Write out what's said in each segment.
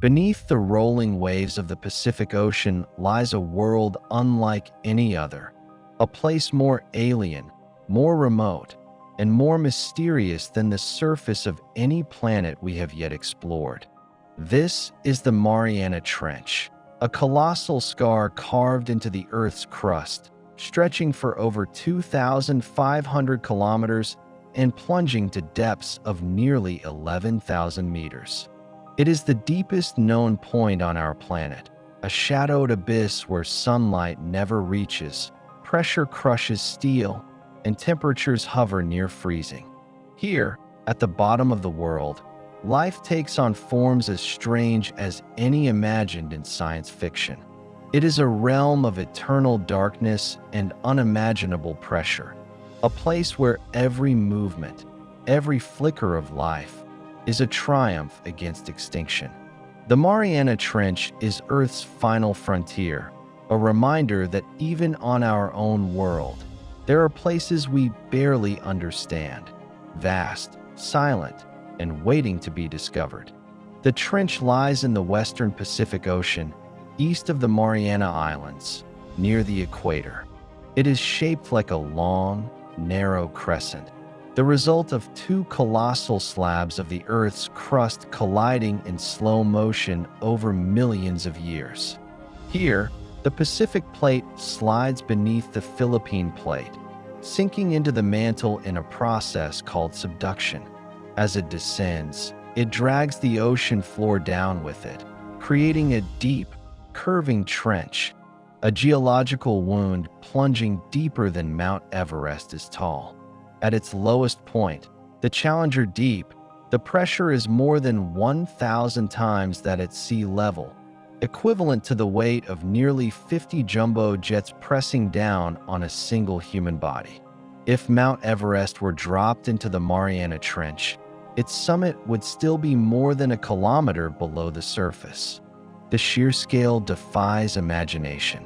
Beneath the rolling waves of the Pacific Ocean lies a world unlike any other, a place more alien, more remote, and more mysterious than the surface of any planet we have yet explored. This is the Mariana Trench, a colossal scar carved into the Earth's crust, stretching for over 2,500 kilometers and plunging to depths of nearly 11,000 meters. It is the deepest known point on our planet, a shadowed abyss where sunlight never reaches, pressure crushes steel, and temperatures hover near freezing. Here, at the bottom of the world, life takes on forms as strange as any imagined in science fiction. It is a realm of eternal darkness and unimaginable pressure, a place where every movement, every flicker of life, is a triumph against extinction. The Mariana Trench is Earth's final frontier, a reminder that even on our own world, there are places we barely understand, vast, silent, and waiting to be discovered. The trench lies in the western Pacific Ocean, east of the Mariana Islands, near the equator. It is shaped like a long, narrow crescent, the result of two colossal slabs of the Earth's crust colliding in slow motion over millions of years. Here, the Pacific Plate slides beneath the Philippine Plate, sinking into the mantle in a process called subduction. As it descends, it drags the ocean floor down with it, creating a deep, curving trench, a geological wound plunging deeper than Mount Everest is tall. At its lowest point, the Challenger Deep, the pressure is more than 1,000 times that at sea level, equivalent to the weight of nearly 50 jumbo jets pressing down on a single human body. If Mount Everest were dropped into the Mariana Trench, its summit would still be more than a kilometer below the surface. The sheer scale defies imagination.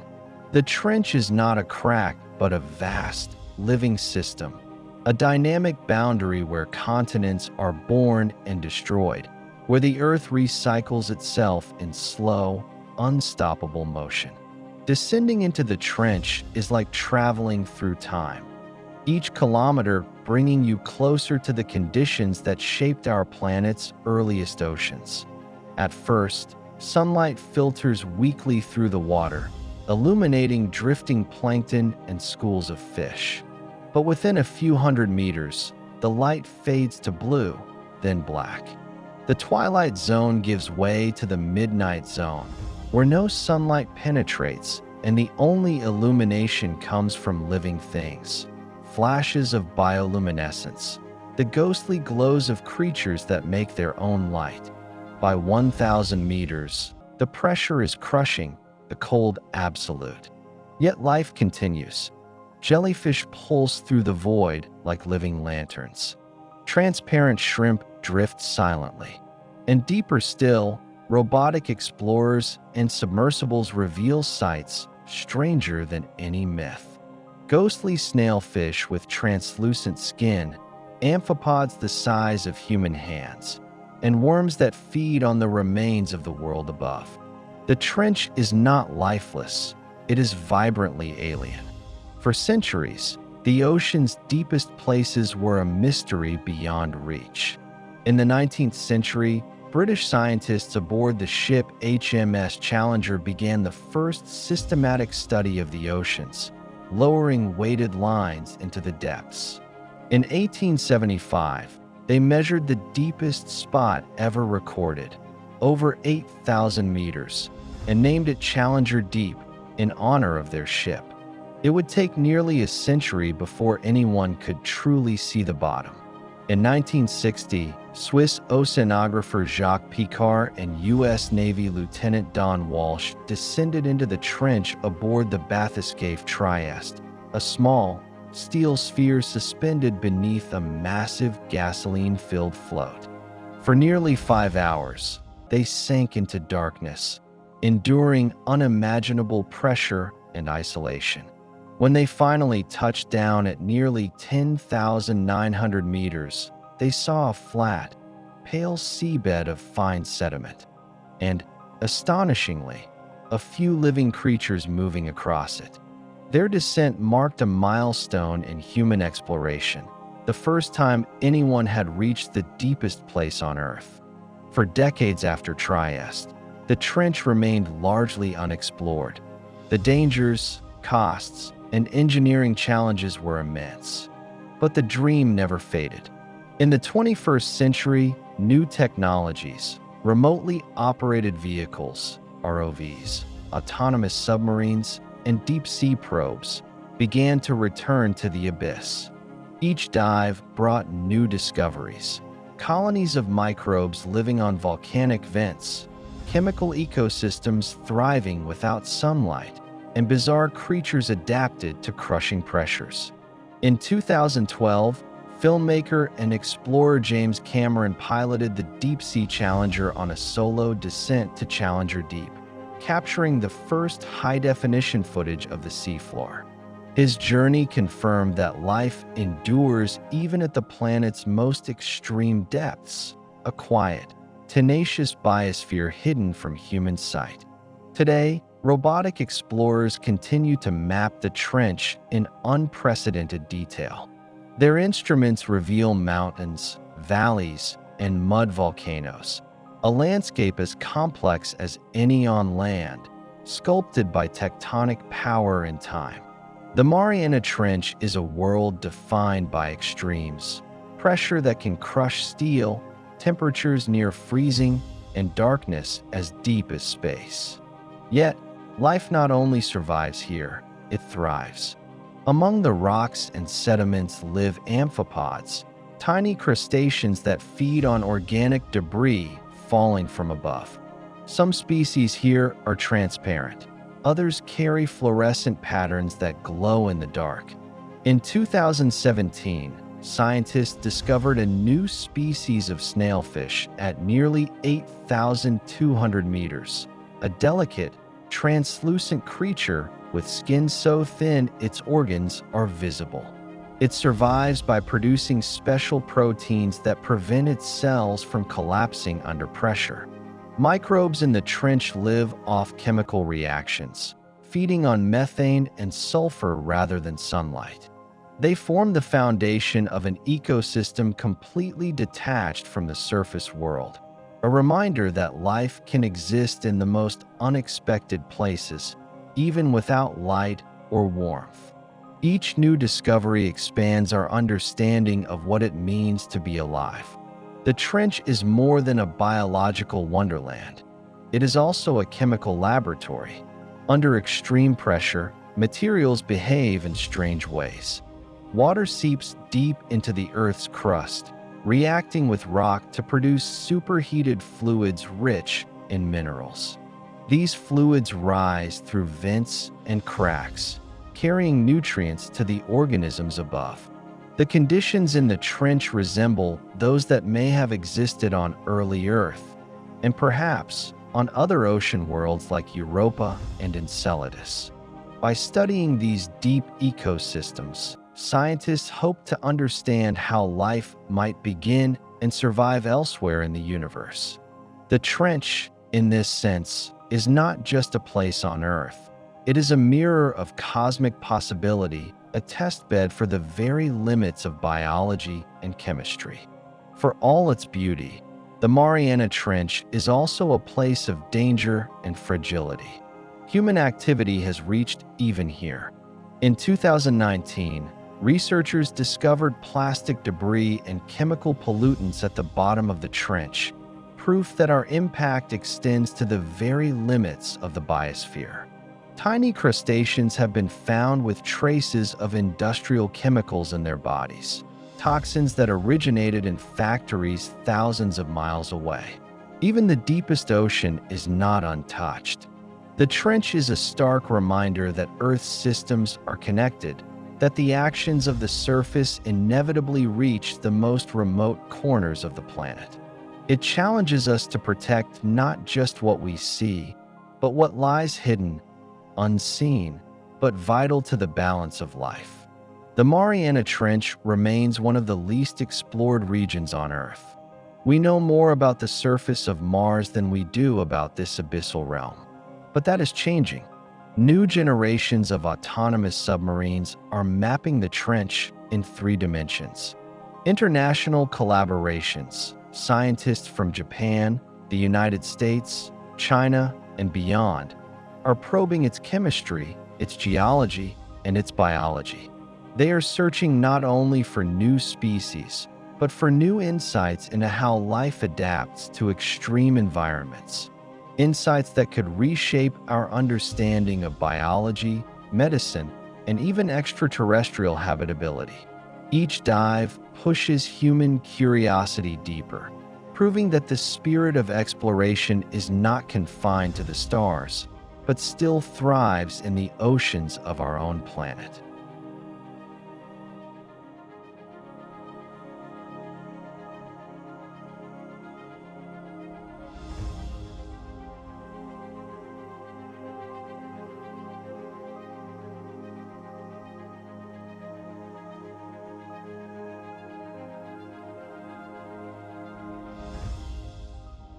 The trench is not a crack, but a vast, living system, a dynamic boundary where continents are born and destroyed, where the Earth recycles itself in slow, unstoppable motion. Descending into the trench is like traveling through time, each kilometer bringing you closer to the conditions that shaped our planet's earliest oceans. At first, sunlight filters weakly through the water, illuminating drifting plankton and schools of fish. But within a few hundred meters, the light fades to blue, then black. The twilight zone gives way to the midnight zone, where no sunlight penetrates and the only illumination comes from living things. Flashes of bioluminescence, the ghostly glows of creatures that make their own light. By 1,000 meters, the pressure is crushing, the cold absolute. Yet life continues. Jellyfish pulse through the void like living lanterns. Transparent shrimp drift silently. And deeper still, robotic explorers and submersibles reveal sights stranger than any myth. Ghostly snailfish with translucent skin, amphipods the size of human hands, and worms that feed on the remains of the world above. The trench is not lifeless, it is vibrantly alien. For centuries, the ocean's deepest places were a mystery beyond reach. In the 19th century, British scientists aboard the ship HMS Challenger began the first systematic study of the oceans, lowering weighted lines into the depths. In 1875, they measured the deepest spot ever recorded, over 8,000 meters, and named it Challenger Deep in honor of their ship. It would take nearly a century before anyone could truly see the bottom. In 1960, Swiss oceanographer Jacques Picard and U.S. Navy Lieutenant Don Walsh descended into the trench aboard the Bathyscaphe Trieste, a small, steel sphere suspended beneath a massive gasoline-filled float. For nearly 5 hours, they sank into darkness, enduring unimaginable pressure and isolation. When they finally touched down at nearly 10,900 meters, they saw a flat, pale seabed of fine sediment. and, astonishingly, a few living creatures moving across it. Their descent marked a milestone in human exploration, the first time anyone had reached the deepest place on Earth. For decades after Trieste, the trench remained largely unexplored. The dangers, costs, and engineering challenges were immense. But the dream never faded. In the 21st century, new technologies, remotely operated vehicles, ROVs, autonomous submarines, and deep-sea probes began to return to the abyss. Each dive brought new discoveries. Colonies of microbes living on volcanic vents, chemical ecosystems thriving without sunlight, and bizarre creatures adapted to crushing pressures. In 2012, filmmaker and explorer James Cameron piloted the Deep-Sea Challenger on a solo descent to Challenger Deep, capturing the first high-definition footage of the seafloor. His journey confirmed that life endures even at the planet's most extreme depths, a quiet, tenacious biosphere hidden from human sight. Today, robotic explorers continue to map the trench in unprecedented detail. Their instruments reveal mountains, valleys, and mud volcanoes, a landscape as complex as any on land, sculpted by tectonic power and time. The Mariana Trench is a world defined by extremes, pressure that can crush steel, temperatures near freezing, and darkness as deep as space. Yet, life not only survives here, it thrives. Among the rocks and sediments live amphipods, tiny crustaceans that feed on organic debris falling from above. Some species here are transparent. Others carry fluorescent patterns that glow in the dark. In 2017, scientists discovered a new species of snailfish at nearly 8,200 meters, a delicate, translucent creature with skin so thin its organs are visible. It survives by producing special proteins that prevent its cells from collapsing under pressure. Microbes in the trench live off chemical reactions, feeding on methane and sulfur rather than sunlight. They form the foundation of an ecosystem completely detached from the surface world, a reminder that life can exist in the most unexpected places, even without light or warmth. Each new discovery expands our understanding of what it means to be alive. The trench is more than a biological wonderland. It is also a chemical laboratory. Under extreme pressure, materials behave in strange ways. Water seeps deep into the Earth's crust, reacting with rock to produce superheated fluids rich in minerals. These fluids rise through vents and cracks, carrying nutrients to the organisms above. The conditions in the trench resemble those that may have existed on early Earth, and perhaps on other ocean worlds like Europa and Enceladus. By studying these deep ecosystems, scientists hope to understand how life might begin and survive elsewhere in the universe. The trench, in this sense, is not just a place on Earth. It is a mirror of cosmic possibility, a testbed for the very limits of biology and chemistry. For all its beauty, the Mariana Trench is also a place of danger and fragility. Human activity has reached even here. In 2019, researchers discovered plastic debris and chemical pollutants at the bottom of the trench, proof that our impact extends to the very limits of the biosphere. Tiny crustaceans have been found with traces of industrial chemicals in their bodies, toxins that originated in factories thousands of miles away. Even the deepest ocean is not untouched. The trench is a stark reminder that Earth's systems are connected, that the actions of the surface inevitably reach the most remote corners of the planet. It challenges us to protect not just what we see, but what lies hidden, unseen, but vital to the balance of life. The Mariana Trench remains one of the least explored regions on Earth. We know more about the surface of Mars than we do about this abyssal realm. But that is changing. New generations of autonomous submarines are mapping the trench in 3 dimensions. International collaborations, scientists from Japan, the United States, China, and beyond, are probing its chemistry, its geology, and its biology. They are searching not only for new species, but for new insights into how life adapts to extreme environments. Insights that could reshape our understanding of biology, medicine, and even extraterrestrial habitability. Each dive pushes human curiosity deeper, proving that the spirit of exploration is not confined to the stars, but still thrives in the oceans of our own planet.